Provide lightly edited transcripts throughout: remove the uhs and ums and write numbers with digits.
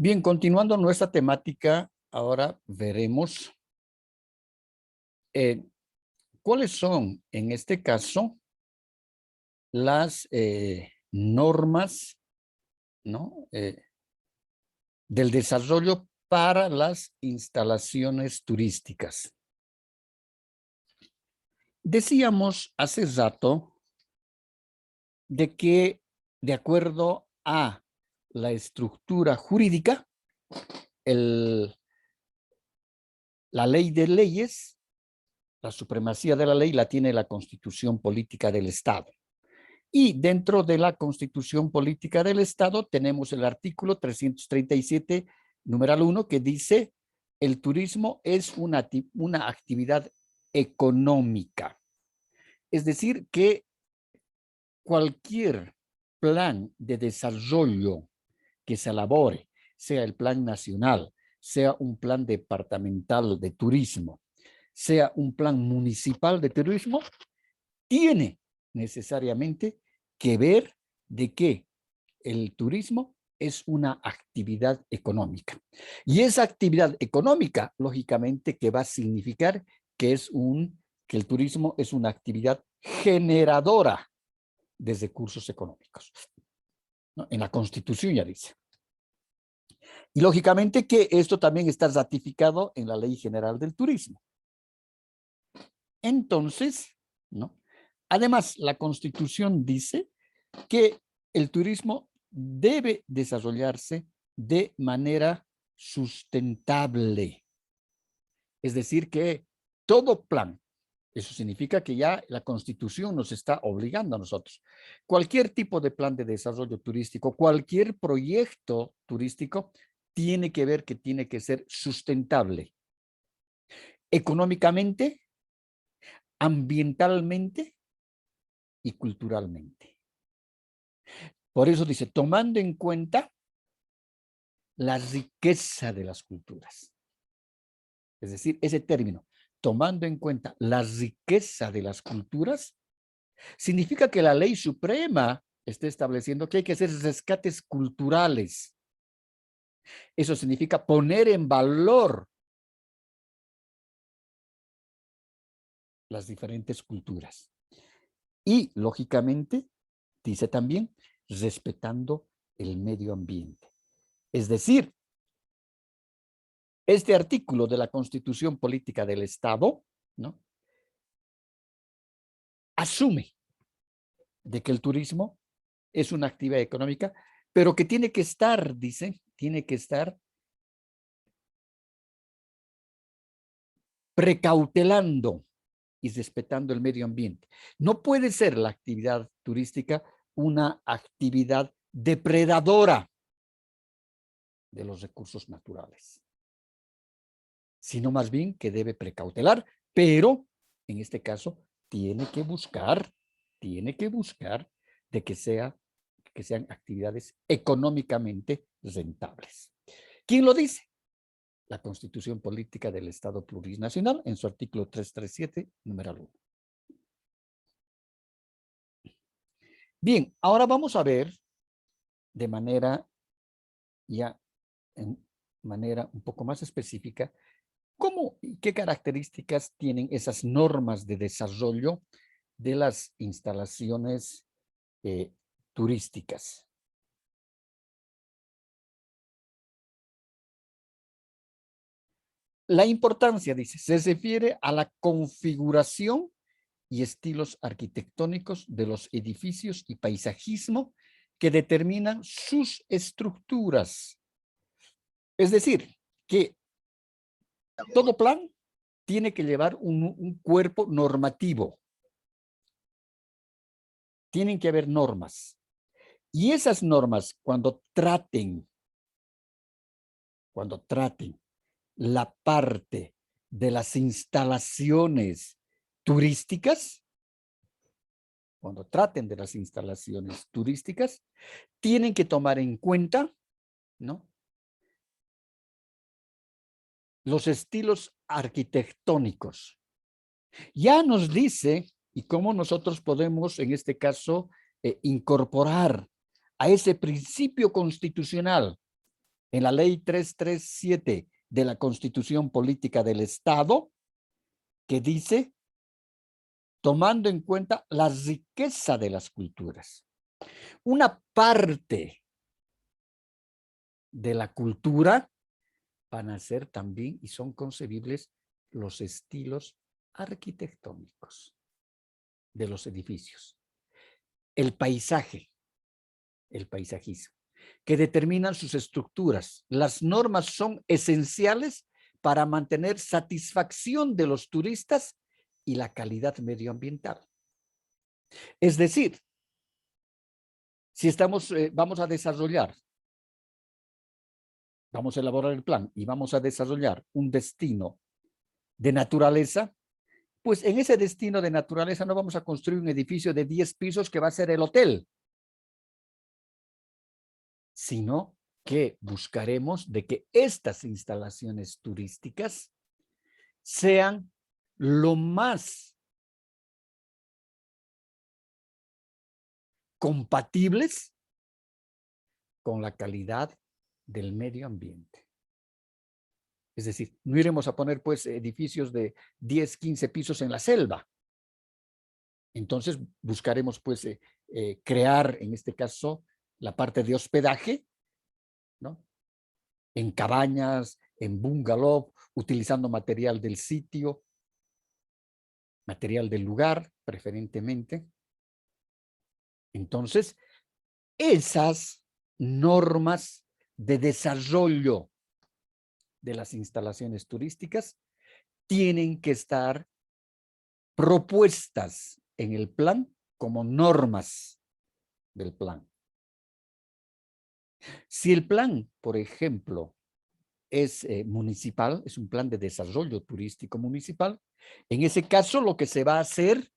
Bien, continuando nuestra temática, ahora veremos cuáles son, en este caso, las normas, ¿no? Del desarrollo para las instalaciones turísticas. Decíamos hace rato de que, de acuerdo a la estructura jurídica, la ley de leyes, la supremacía de la ley la tiene la Constitución Política del Estado. Y dentro de la Constitución Política del Estado tenemos el artículo 337, numeral 1, que dice: el turismo es una actividad económica. Es decir, que cualquier plan de desarrollo que se elabore, sea el plan nacional, sea un plan departamental de turismo, sea un plan municipal de turismo, tiene necesariamente que ver de que el turismo es una actividad económica. Y esa actividad económica, lógicamente, que va a significar que que el turismo es una actividad generadora de recursos económicos, ¿no? En la Constitución ya dice. Y lógicamente que esto también está ratificado en la Ley General del Turismo. Entonces, ¿no? Además, la Constitución dice que el turismo debe desarrollarse de manera sustentable. Es decir, que todo plan, eso significa que ya la Constitución nos está obligando a nosotros. Cualquier tipo de plan de desarrollo turístico, cualquier proyecto turístico, tiene que ver que tiene que ser sustentable. Económicamente, ambientalmente y culturalmente. Por eso dice, tomando en cuenta la riqueza de las culturas. Es decir, ese término, tomando en cuenta la riqueza de las culturas, significa que la ley suprema está estableciendo que hay que hacer rescates culturales. Eso significa poner en valor las diferentes culturas. Y, lógicamente, dice también, respetando el medio ambiente. Es decir, este artículo de la Constitución Política del Estado, ¿no?, asume de que el turismo es una actividad económica, pero que tiene que estar, dice, tiene que estar precautelando y respetando el medio ambiente. No puede ser la actividad turística una actividad depredadora de los recursos naturales, sino más bien que debe precautelar, pero en este caso tiene que buscar de que sean actividades económicamente rentables. ¿Quién lo dice? La Constitución Política del Estado Plurinacional en su artículo 337, numeral 1. Bien, ahora vamos a ver de manera en manera un poco más específica cómo y qué características tienen esas normas de desarrollo de las instalaciones turísticas. La importancia, dice, se refiere a la configuración y estilos arquitectónicos de los edificios y paisajismo que determinan sus estructuras. Es decir, que todo plan tiene que llevar un cuerpo normativo. Tienen que haber normas. Y esas normas, cuando traten la parte de las instalaciones turísticas, tienen que tomar en cuenta, ¿no?, los estilos arquitectónicos. Ya nos dice, y cómo nosotros podemos, en este caso, incorporar a ese principio constitucional en la ley 337 de la Constitución Política del Estado, que dice, tomando en cuenta la riqueza de las culturas. Una parte de la cultura van a ser también y son concebibles los estilos arquitectónicos de los edificios. El paisaje, el paisajismo, que determinan sus estructuras. Las normas son esenciales para mantener satisfacción de los turistas y la calidad medioambiental. Es decir, si vamos a desarrollar, vamos a elaborar el plan y vamos a desarrollar un destino de naturaleza, pues en ese destino de naturaleza no vamos a construir un edificio de 10 pisos que va a ser el hotel, sino que buscaremos de que estas instalaciones turísticas sean lo más compatibles con la calidad del medio ambiente. Es decir, no iremos a poner pues edificios de 10, 15 pisos en la selva. Entonces buscaremos pues crear en este caso la parte de hospedaje, ¿no? En cabañas, en bungalow, utilizando material del sitio, material del lugar, preferentemente. Entonces, esas normas de desarrollo de las instalaciones turísticas tienen que estar propuestas en el plan como normas del plan. Si el plan, por ejemplo, es municipal, es un plan de desarrollo turístico municipal, en ese caso lo que se va a hacer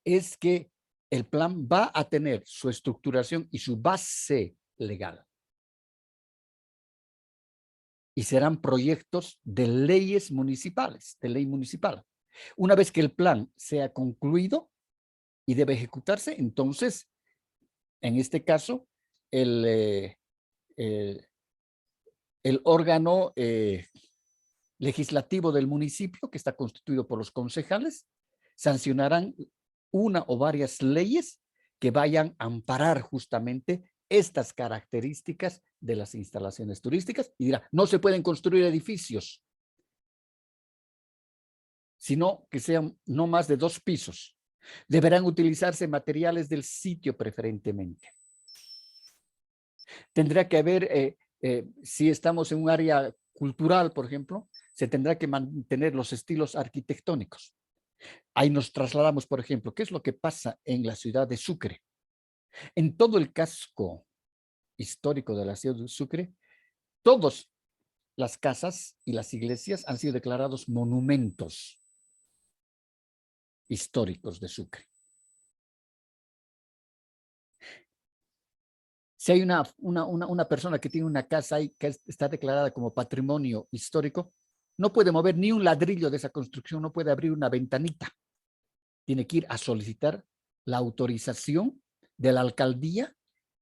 es que el plan va a tener su estructuración y su base legal. Y serán proyectos de leyes municipales, de ley municipal. Una vez que el plan sea concluido y debe ejecutarse, entonces, en este caso, el órgano legislativo del municipio, que está constituido por los concejales, sancionarán una o varias leyes que vayan a amparar justamente estas características de las instalaciones turísticas y dirá, no se pueden construir edificios, sino que sean no más de 2 pisos. Deberán utilizarse materiales del sitio preferentemente. Tendrá que haber, si estamos en un área cultural, por ejemplo, se tendrá que mantener los estilos arquitectónicos. Ahí nos trasladamos, por ejemplo, ¿qué es lo que pasa en la ciudad de Sucre? En todo el casco histórico de la ciudad de Sucre, todas las casas y las iglesias han sido declarados monumentos históricos de Sucre. Si hay una persona que tiene una casa ahí que está declarada como patrimonio histórico, no puede mover ni un ladrillo de esa construcción, no puede abrir una ventanita. Tiene que ir a solicitar la autorización de la alcaldía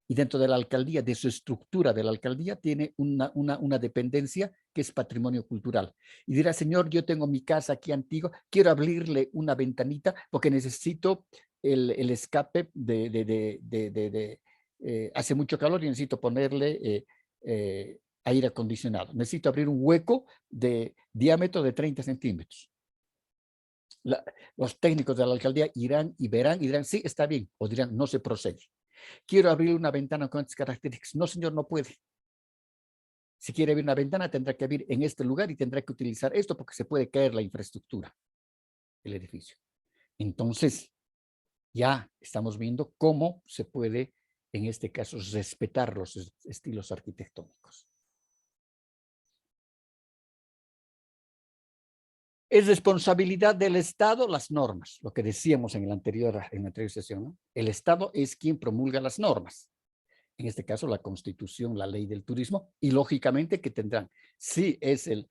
y dentro de la alcaldía, de su estructura de la alcaldía, tiene una dependencia que es patrimonio cultural. Y dirá, señor, yo tengo mi casa aquí antigua, quiero abrirle una ventanita porque necesito el escape hace mucho calor y necesito ponerle aire acondicionado. Necesito abrir un hueco de diámetro de 30 centímetros. Los técnicos de la alcaldía irán y verán y dirán, sí, está bien, o dirán, no se procede. Quiero abrir una ventana con estas características. No, señor, no puede. Si quiere abrir una ventana, tendrá que abrir en este lugar y tendrá que utilizar esto porque se puede caer la infraestructura del edificio. Entonces, ya estamos viendo cómo se puede, en este caso, respetar los estilos arquitectónicos. Es responsabilidad del Estado las normas, lo que decíamos en la anterior sesión, ¿no? El Estado es quien promulga las normas. En este caso, la Constitución, la Ley del Turismo, y lógicamente que tendrán, si el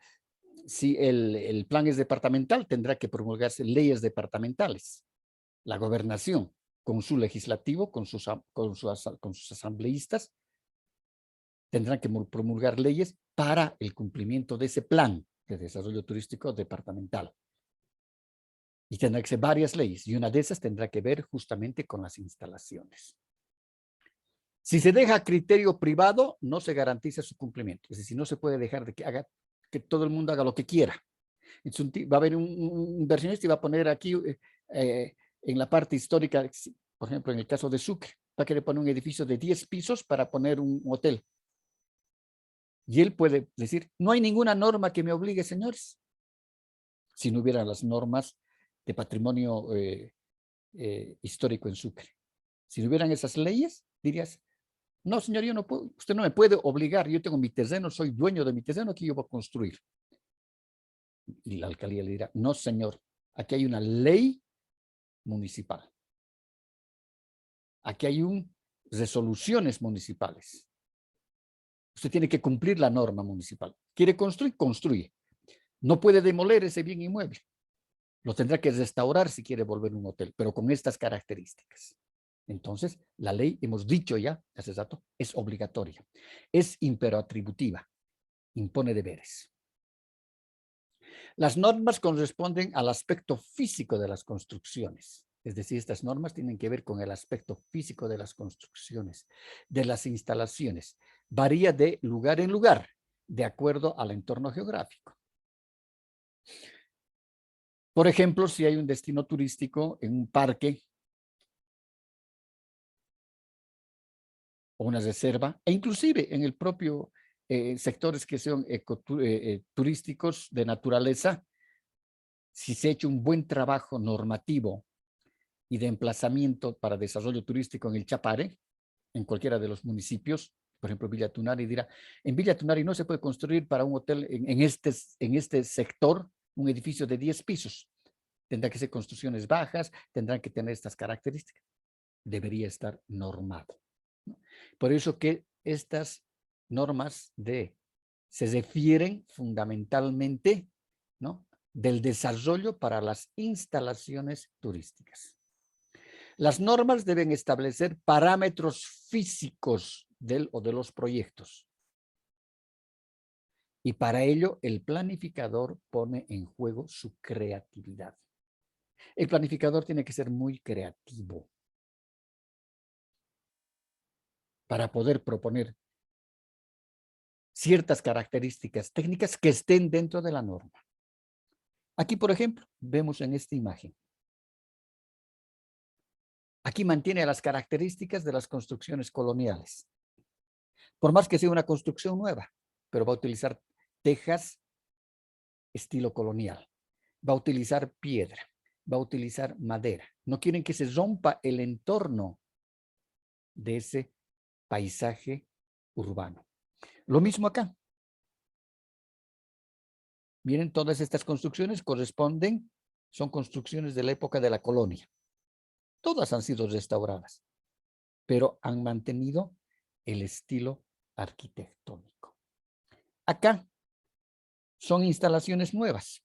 plan es departamental, tendrá que promulgarse leyes departamentales. La gobernación, con su legislativo, con sus asambleístas, tendrán que promulgar leyes para el cumplimiento de ese plan de desarrollo turístico departamental. Y tendrán que ser varias leyes, y una de esas tendrá que ver justamente con las instalaciones. Si se deja a criterio privado, no se garantiza su cumplimiento. Es decir, no se puede dejar de que todo el mundo haga lo que quiera. Entonces, va a haber un inversionista y va a poner aquí en la parte histórica, por ejemplo, en el caso de Sucre, va a querer poner un edificio de 10 pisos para poner un hotel. Y él puede decir, no hay ninguna norma que me obligue, señores. Si no hubiera las normas de patrimonio histórico en Sucre. Si no hubieran esas leyes, dirías, no, señor, yo no puedo, usted no me puede obligar, yo tengo mi terreno, soy dueño de mi terreno, aquí yo voy a construir. Y la alcaldía le dirá, no, señor, aquí hay una ley municipal. Aquí hay resoluciones municipales. Usted tiene que cumplir la norma municipal. ¿Quiere construir? Construye. No puede demoler ese bien inmueble. Lo tendrá que restaurar si quiere volver un hotel, pero con estas características. Entonces, la ley, hemos dicho ya hace rato, es obligatoria. Es imperatributiva. Impone deberes. Las normas corresponden al aspecto físico de las construcciones. Es decir, estas normas tienen que ver con el aspecto físico de las construcciones, de las instalaciones. Varía de lugar en lugar, de acuerdo al entorno geográfico. Por ejemplo, si hay un destino turístico en un parque o una reserva, e inclusive en el propio sectores que son turísticos de naturaleza, si se ha hecho un buen trabajo normativo y de emplazamiento para desarrollo turístico en el Chapare, en cualquiera de los municipios, por ejemplo, Villa Tunari dirá, en Villa Tunari no se puede construir para un hotel en este sector un edificio de 10 pisos. Tendrá que ser construcciones bajas, tendrán que tener estas características. Debería estar normado, ¿no? Por eso que estas normas se refieren fundamentalmente, ¿no?, del desarrollo para las instalaciones turísticas. Las normas deben establecer parámetros físicos del o de los proyectos. Y para ello, el planificador pone en juego su creatividad. El planificador tiene que ser muy creativo para poder proponer ciertas características técnicas que estén dentro de la norma. Aquí, por ejemplo, vemos en esta imagen. Aquí mantiene las características de las construcciones coloniales. Por más que sea una construcción nueva, pero va a utilizar tejas estilo colonial. Va a utilizar piedra, va a utilizar madera. No quieren que se rompa el entorno de ese paisaje urbano. Lo mismo acá. Miren, todas estas construcciones son construcciones de la época de la colonia. Todas han sido restauradas, pero han mantenido el estilo arquitectónico. Acá son instalaciones nuevas,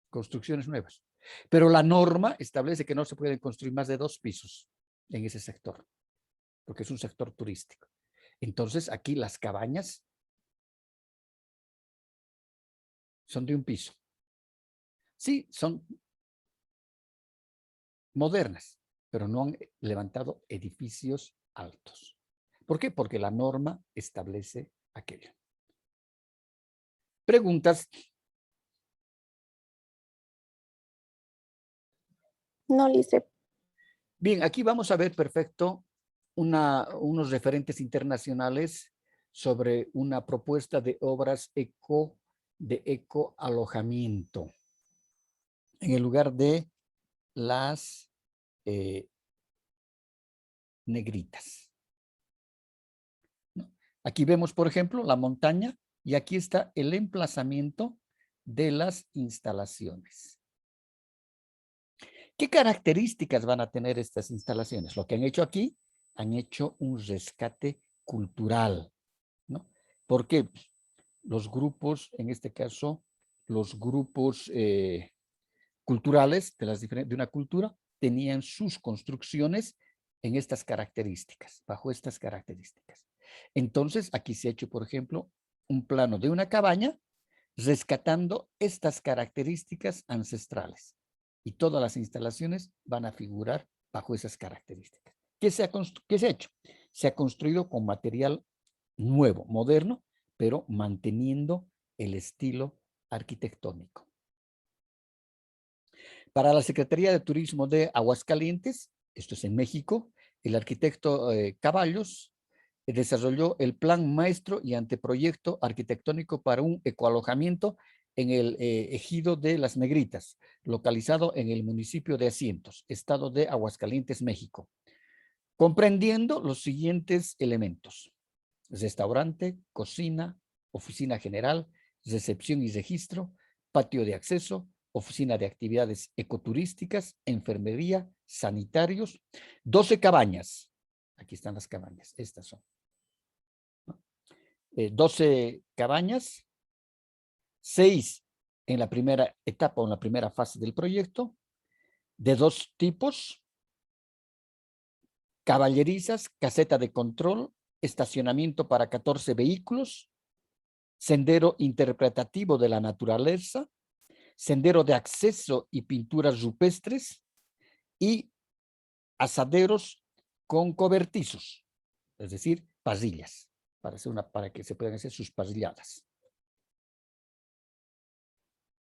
construcciones nuevas, pero la norma establece que no se pueden construir más de 2 pisos en ese sector, porque es un sector turístico. Entonces, aquí las cabañas son de 1 piso. Sí, son modernas, pero no han levantado edificios altos. ¿Por qué? Porque la norma establece aquello. ¿Preguntas? No, Lice. Bien, aquí vamos a ver perfecto unos referentes internacionales sobre una propuesta de obras de ecoalojamiento en el lugar de las negritas, ¿no? Aquí vemos, por ejemplo, la montaña y aquí está el emplazamiento de las instalaciones. ¿Qué características van a tener estas instalaciones? Lo que han hecho aquí, han hecho un rescate cultural, ¿no? Porque los grupos, en este caso, los grupos culturales de una cultura, tenían sus construcciones en estas características, bajo estas características. Entonces, aquí se ha hecho, por ejemplo, un plano de una cabaña rescatando estas características ancestrales. Y todas las instalaciones van a figurar bajo esas características. ¿Qué se ha hecho? Se ha construido con material nuevo, moderno, pero manteniendo el estilo arquitectónico. Para la Secretaría de Turismo de Aguascalientes, esto es en México, el arquitecto Caballos desarrolló el plan maestro y anteproyecto arquitectónico para un ecoalojamiento en el ejido de Las Negritas, localizado en el municipio de Asientos, estado de Aguascalientes, México, comprendiendo los siguientes elementos: restaurante, cocina, oficina general, recepción y registro, patio de acceso, oficina de actividades ecoturísticas, enfermería, sanitarios, 12 cabañas. Aquí están las cabañas, estas son. 12 cabañas, 6 en la primera etapa o en la primera fase del proyecto, de 2 tipos: caballerizas, caseta de control, estacionamiento para 14 vehículos, sendero interpretativo de la naturaleza, sendero de acceso y pinturas rupestres y asaderos con cobertizos, es decir, parrillas, para que se puedan hacer sus parrilladas.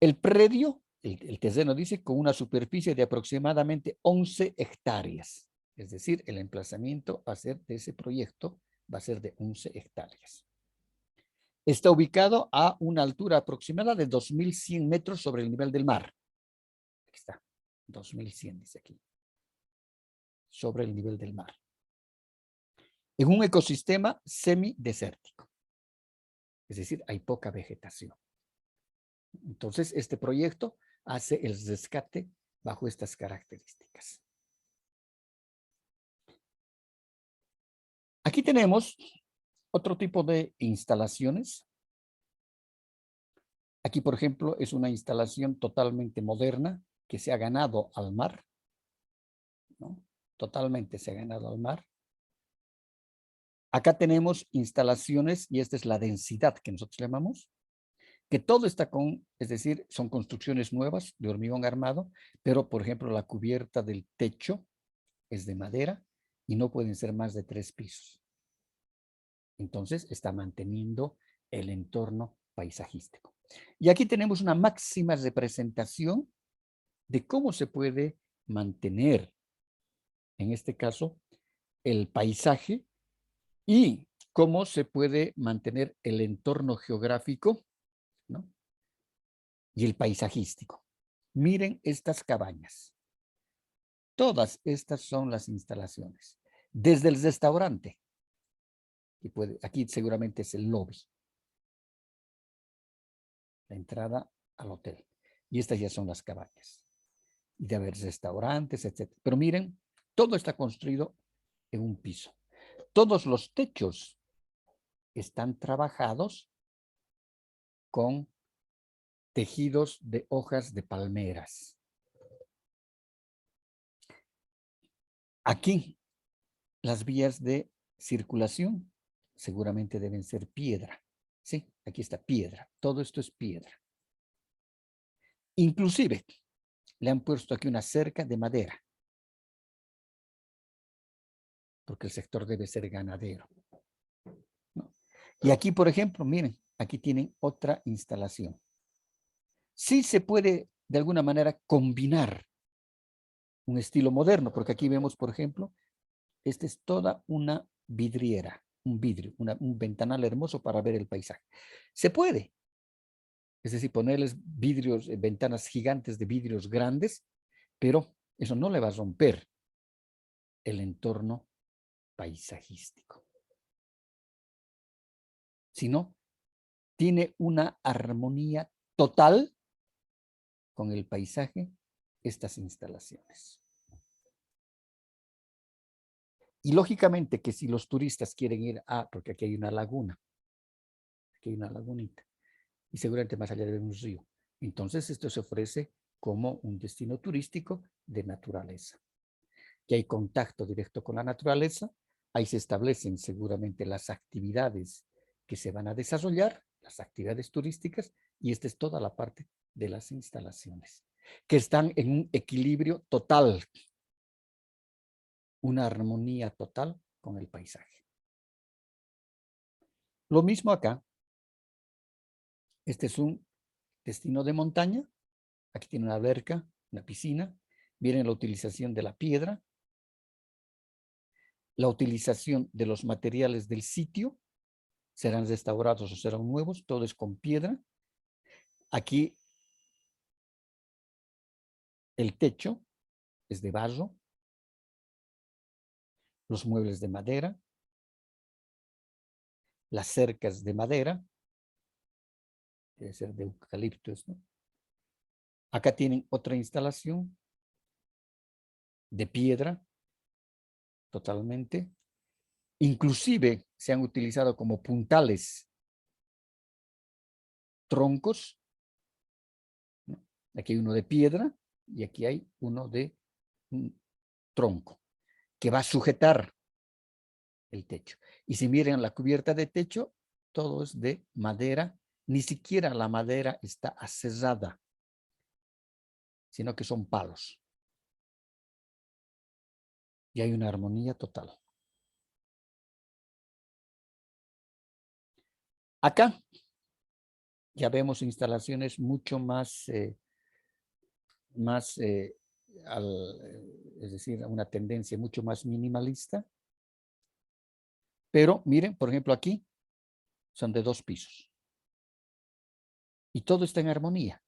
El predio, el terreno dice, con una superficie de aproximadamente 11 hectáreas, es decir, el emplazamiento va a ser de ese proyecto, va a ser de 11 hectáreas. Está ubicado a una altura aproximada de 2.100 metros sobre el nivel del mar. Aquí está, 2.100 dice aquí, sobre el nivel del mar. En un ecosistema semidesértico, es decir, hay poca vegetación. Entonces, este proyecto hace el rescate bajo estas características. Aquí tenemos otro tipo de instalaciones. Aquí, por ejemplo, es una instalación totalmente moderna que se ha ganado al mar, ¿no? Totalmente se ha ganado al mar. Acá tenemos instalaciones, y esta es la densidad que nosotros llamamos, que todo está es decir, son construcciones nuevas de hormigón armado, pero, por ejemplo, la cubierta del techo es de madera y no pueden ser más de 3 pisos. Entonces, está manteniendo el entorno paisajístico. Y aquí tenemos una máxima representación de cómo se puede mantener, en este caso, el paisaje y cómo se puede mantener el entorno geográfico, ¿no? Y el paisajístico. Miren estas cabañas. Todas estas son las instalaciones. Desde el restaurante, aquí seguramente es el lobby, la entrada al hotel. Y estas ya son las cabañas. Y de haber restaurantes, etc. Pero miren, todo está construido en un piso. Todos los techos están trabajados con tejidos de hojas de palmeras. Aquí, las vías de circulación seguramente deben ser piedra. Sí, aquí está piedra. Todo esto es piedra. Inclusive, le han puesto aquí una cerca de madera, porque el sector debe ser ganadero, ¿no? Y aquí, por ejemplo, miren, aquí tienen otra instalación. Sí se puede, de alguna manera, combinar un estilo moderno, porque aquí vemos, por ejemplo, esta es toda una vidriera, un vidrio, un ventanal hermoso para ver el paisaje. Se puede, es decir, ponerles vidrios, ventanas gigantes de vidrios grandes, pero eso no le va a romper el entorno paisajístico, sino tiene una armonía total con el paisaje, estas instalaciones. Y lógicamente que si los turistas quieren ir porque aquí hay una laguna, aquí hay una lagunita, y seguramente más allá de un río, entonces esto se ofrece como un destino turístico de naturaleza, que hay contacto directo con la naturaleza, Ahí se establecen seguramente las actividades que se van a desarrollar, las actividades turísticas, y esta es toda la parte de las instalaciones, que están en un equilibrio total, una armonía total con el paisaje. Lo mismo acá. Este es un destino de montaña. Aquí tiene una alberca, una piscina. Viene la utilización de la piedra, la utilización de los materiales del sitio, serán restaurados o serán nuevos, todo es con piedra. Aquí el techo es de barro, los muebles de madera, las cercas de madera, debe ser de eucaliptos, ¿no? Acá tienen otra instalación de piedra, totalmente. Inclusive se han utilizado como puntales troncos, ¿no? Aquí hay uno de piedra y aquí hay uno de un tronco que va a sujetar el techo. Y si miran la cubierta de techo, todo es de madera, ni siquiera la madera está aserrada, sino que son palos. Y hay una armonía total. Acá ya vemos instalaciones mucho más, es decir, una tendencia mucho más minimalista. Pero miren, por ejemplo, aquí son de 2 pisos. Y todo está en armonía.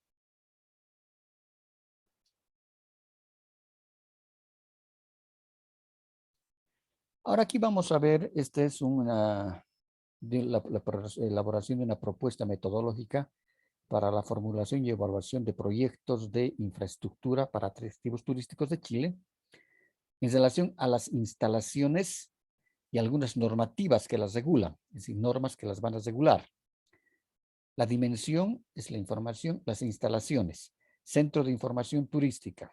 Ahora aquí vamos a ver, esta es la elaboración de una propuesta metodológica para la formulación y evaluación de proyectos de infraestructura para atractivos turísticos de Chile en relación a las instalaciones y algunas normativas que las regulan, es decir, normas que las van a regular. La dimensión es la información, las instalaciones, centro de información turística.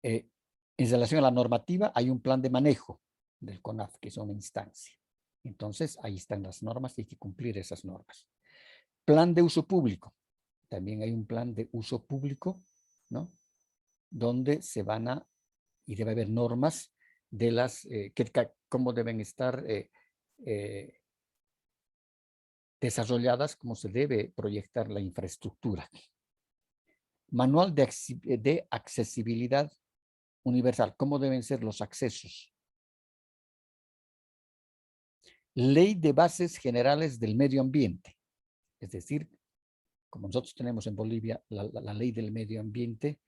En relación a la normativa, hay un plan de manejo del CONAF, que es una instancia. Entonces, ahí están las normas y hay que cumplir esas normas. Plan de uso público. También hay un plan de uso público, ¿no? Donde se van a, y debe haber normas de las, cómo deben estar desarrolladas, cómo se debe proyectar la infraestructura. Manual de accesibilidad universal, cómo deben ser los accesos. Ley de bases generales del medio ambiente, es decir, como nosotros tenemos en Bolivia la ley del medio ambiente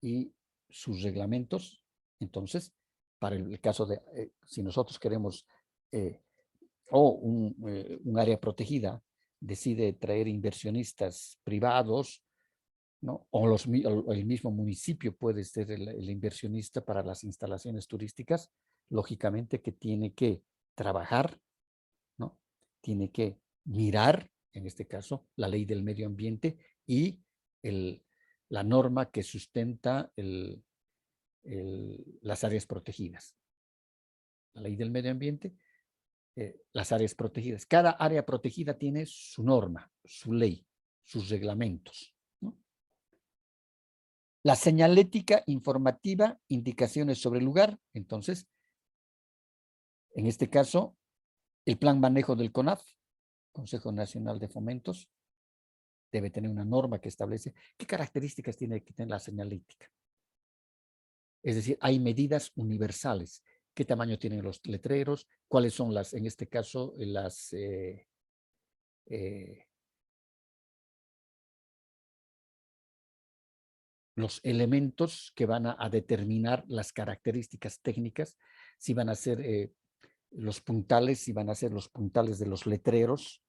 y sus reglamentos. Entonces, para el caso de, si nosotros queremos, un área protegida decide traer inversionistas privados, ¿no? O el mismo municipio puede ser el inversionista para las instalaciones turísticas, lógicamente que tiene que trabajar, ¿no? Tiene que mirar, en este caso, la ley del medio ambiente y la norma que sustenta las áreas protegidas. La ley del medio ambiente, las áreas protegidas. Cada área protegida tiene su norma, su ley, sus reglamentos, ¿no? La señalética informativa, indicaciones sobre el lugar. Entonces, en este caso, el plan manejo del CONAF, Consejo Nacional de Fomentos, debe tener una norma que establece qué características tiene que tener la señalética. Es decir, hay medidas universales. ¿Qué tamaño tienen los letreros? ¿Cuáles son las, en este caso, los elementos que van a determinar las características técnicas? Si van a ser los puntales, si van a ser los puntales de los letreros,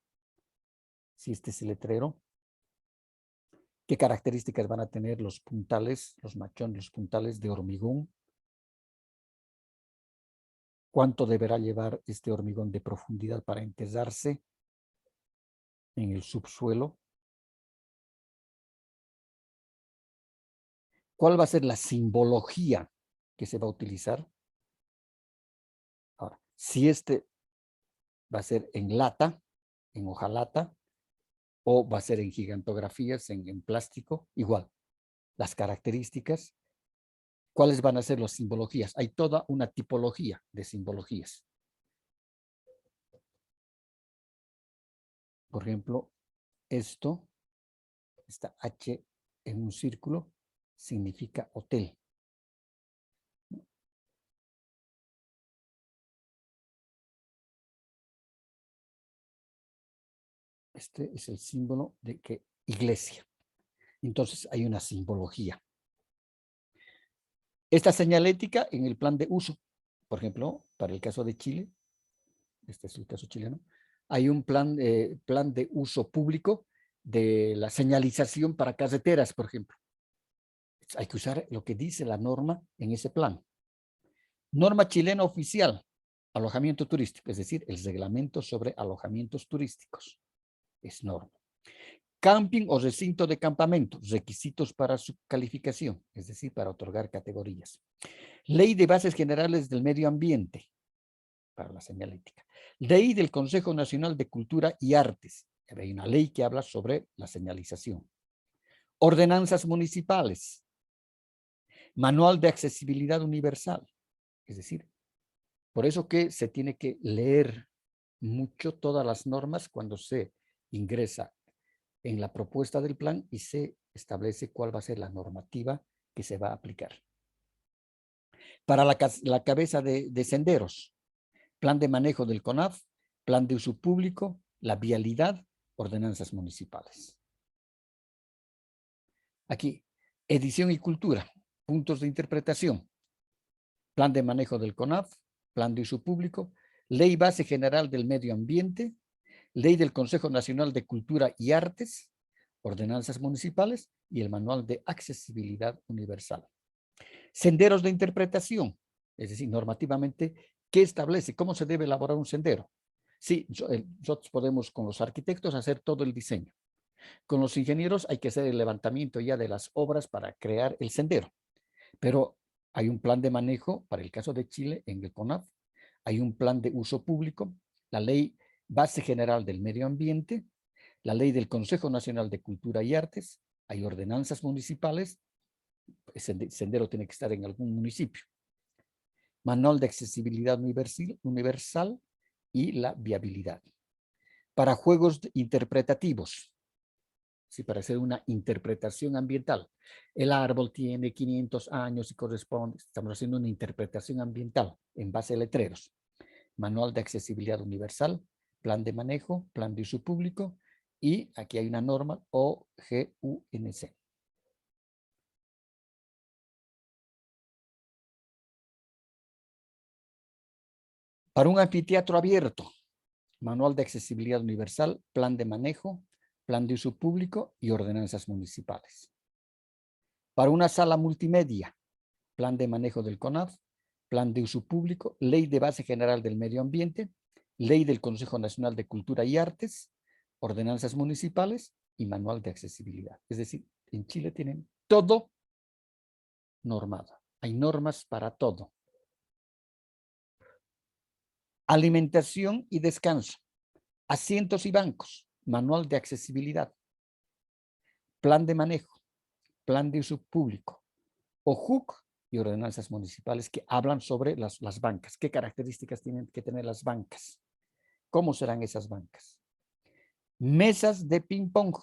si este es el letrero. ¿Qué características van a tener los puntales, los machones, los puntales de hormigón? ¿Cuánto deberá llevar este hormigón de profundidad para enterrarse en el subsuelo? ¿Cuál va a ser la simbología que se va a utilizar. Ahora, si este va a ser en lata, en hojalata, o va a ser en gigantografías, en plástico, igual. Las características, ¿cuáles van a ser las simbologías? Hay toda una tipología de simbologías. Por ejemplo, esta H en un círculo, significa hotel. Este es el símbolo de que iglesia. Entonces hay una simbología. Esta señalética en el plan de uso, por ejemplo, para el caso de Chile, este es el caso chileno, hay un plan de uso público de la señalización para carreteras, por ejemplo. Hay que usar lo que dice la norma en ese plan. Norma chilena oficial, alojamiento turístico, es decir, el reglamento sobre alojamientos turísticos. Es norma. Camping o recinto de campamento, requisitos para su calificación, es decir, para otorgar categorías. Ley de bases generales del medio ambiente, para la señalética. Ley del Consejo Nacional de Cultura y Artes. Hay una ley que habla sobre la señalización. Ordenanzas municipales. Manual de accesibilidad universal. Es decir, por eso que se tiene que leer mucho todas las normas cuando se ingresa en la propuesta del plan y se establece cuál va a ser la normativa que se va a aplicar. Para la cabeza de senderos, plan de manejo del CONAF, plan de uso público, la vialidad, ordenanzas municipales. Aquí, edición y cultura, puntos de interpretación, plan de manejo del CONAF, plan de uso público, ley base general del medio ambiente, ley del Consejo Nacional de Cultura y Artes, ordenanzas municipales y el manual de accesibilidad universal. Senderos de interpretación, es decir, normativamente, ¿qué establece? ¿Cómo se debe elaborar un sendero? Sí, nosotros podemos con los arquitectos hacer todo el diseño. Con los ingenieros hay que hacer el levantamiento ya de las obras para crear el sendero. Pero hay un plan de manejo, para el caso de Chile, en el CONAF, hay un plan de uso público, la ley base general del medio ambiente, la ley del Consejo Nacional de Cultura y Artes, hay ordenanzas municipales, el sendero tiene que estar en algún municipio. Manual de accesibilidad universal y la viabilidad. Para juegos interpretativos, sí, para hacer una interpretación ambiental. El árbol tiene 500 años y corresponde, estamos haciendo una interpretación ambiental en base a letreros. Manual de accesibilidad universal, plan de manejo, plan de uso público y aquí hay una norma OGUNC. Para un anfiteatro abierto, manual de accesibilidad universal, plan de manejo, plan de uso público y ordenanzas municipales. Para una sala multimedia, plan de manejo del CONAF, plan de uso público, ley de base general del medio ambiente, ley del Consejo Nacional de Cultura y Artes, ordenanzas municipales y manual de accesibilidad. Es decir, en Chile tienen todo normado. Hay normas para todo. Alimentación y descanso, asientos y bancos, manual de accesibilidad, plan de manejo, plan de uso público, OJUC y ordenanzas municipales que hablan sobre las bancas. ¿Qué características tienen que tener las bancas? ¿Cómo serán esas bancas? Mesas de ping-pong,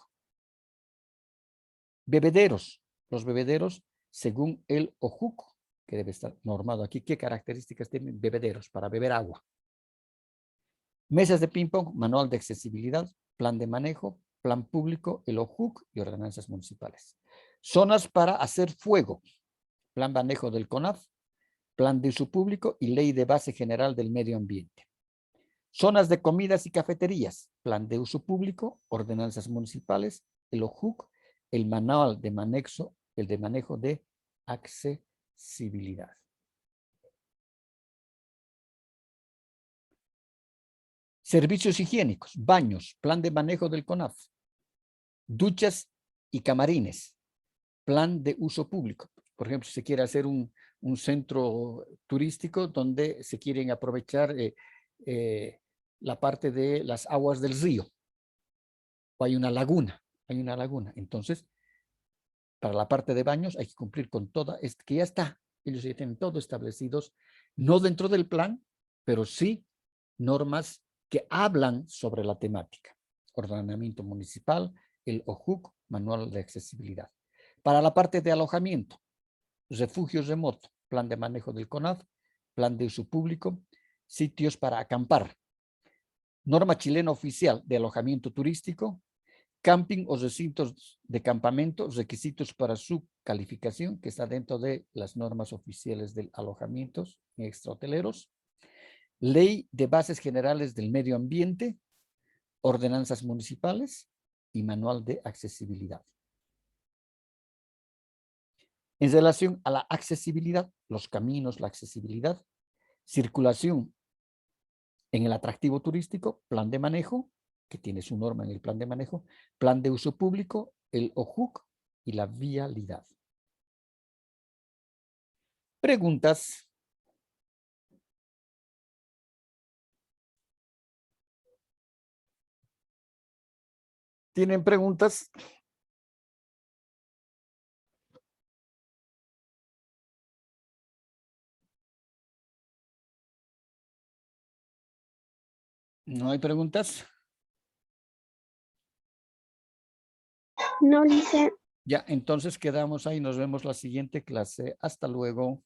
bebederos. Los bebederos, según el OJUC, que debe estar normado aquí, ¿qué características tienen bebederos para beber agua? Mesas de ping-pong, manual de accesibilidad, plan de manejo, plan público, el OJUC y ordenanzas municipales. Zonas para hacer fuego, plan de manejo del CONAF, plan de uso público y ley de base general del medio ambiente. Zonas de comidas y cafeterías, plan de uso público, ordenanzas municipales, el OJUC, el manual de manejo, el de manejo de accesibilidad. Servicios higiénicos, baños, plan de manejo del CONAF, duchas y camarines, plan de uso público. Por ejemplo, si se quiere hacer un un centro turístico donde se quieren aprovechar la parte de las aguas del río. O hay una laguna. Entonces, para la parte de baños hay que cumplir con toda, que ya está. Ellos ya tienen todo establecidos, no dentro del plan, pero sí normas que hablan sobre la temática. Ordenamiento municipal, el OJUC, Manual de Accesibilidad. Para la parte de alojamiento, refugios remotos, plan de manejo del CONAF, plan de uso público, sitios para acampar, norma chilena oficial de alojamiento turístico, camping o recintos de campamento, requisitos para su calificación, que está dentro de las normas oficiales de alojamientos extrahoteleros, ley de bases generales del medio ambiente, ordenanzas municipales y manual de accesibilidad. En relación a la accesibilidad, los caminos, la accesibilidad, circulación en el atractivo turístico, plan de manejo, que tiene su norma en el plan de manejo, plan de uso público, el OJUC y la vialidad. Preguntas. ¿Tienen preguntas? ¿No hay preguntas? No, Lice. Ya, entonces quedamos ahí. Nos vemos la siguiente clase. Hasta luego.